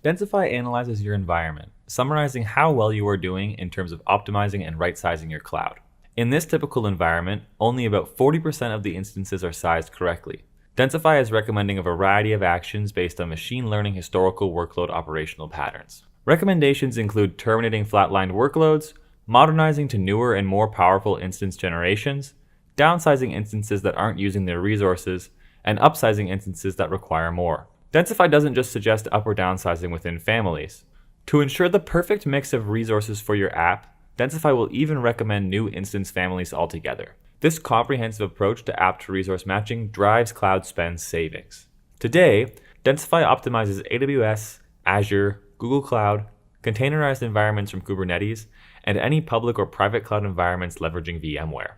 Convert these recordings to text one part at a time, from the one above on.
Densify analyzes your environment, summarizing how well you are doing in terms of optimizing and right-sizing your cloud. In this typical environment, only about 40% of the instances are sized correctly. Densify is recommending a variety of actions based on machine learning historical workload operational patterns. Recommendations include terminating flatlined workloads, modernizing to newer and more powerful instance generations, downsizing instances that aren't using their resources, and upsizing instances that require more. Densify doesn't just suggest up or downsizing within families. To ensure the perfect mix of resources for your app, Densify will even recommend new instance families altogether. This comprehensive approach to app-to-resource matching drives cloud spend savings. Today, Densify optimizes AWS, Azure, Google Cloud, containerized environments from Kubernetes, and any public or private cloud environments leveraging VMware.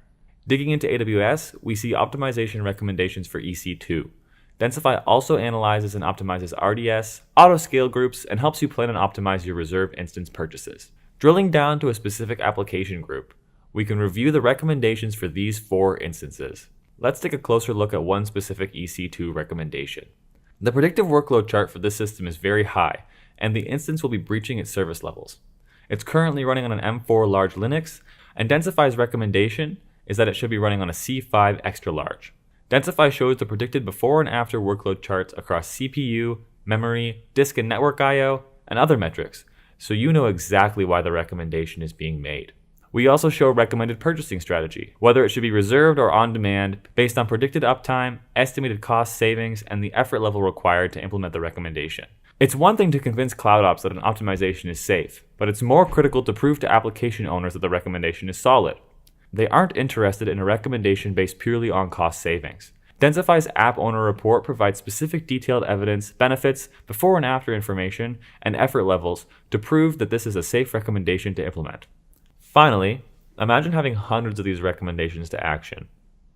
Digging into AWS, we see optimization recommendations for EC2. Densify also analyzes and optimizes RDS, auto-scale groups, and helps you plan and optimize your reserved instance purchases. Drilling down to a specific application group, we can review the recommendations for these 4 instances. Let's take a closer look at one specific EC2 recommendation. The predictive workload chart for this system is very high, and the instance will be breaching its service levels. It's currently running on an M4 large Linux, and Densify's recommendation is that it should be running on a C5 extra large. Densify shows the predicted before and after workload charts across CPU, memory, disk and network I/O, and other metrics, so you know exactly why the recommendation is being made. We also show recommended purchasing strategy, whether it should be reserved or on demand, based on predicted uptime, estimated cost savings, and the effort level required to implement the recommendation. It's one thing to convince cloud ops that an optimization is safe, but it's more critical to prove to application owners that the recommendation is solid. They aren't interested in a recommendation based purely on cost savings. Densify's App Owner Report provides specific detailed evidence, benefits, before and after information, and effort levels to prove that this is a safe recommendation to implement. Finally, imagine having hundreds of these recommendations to action.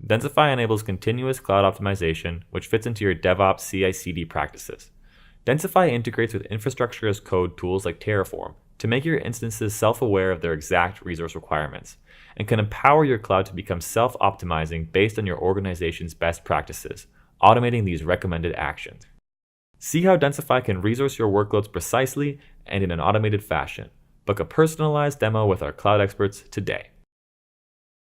Densify enables continuous cloud optimization, which fits into your DevOps CI/CD practices. Densify integrates with infrastructure as code tools like Terraform to make your instances self-aware of their exact resource requirements, and can empower your cloud to become self-optimizing based on your organization's best practices, automating these recommended actions. See how Densify can resource your workloads precisely and in an automated fashion. Book a personalized demo with our cloud experts today.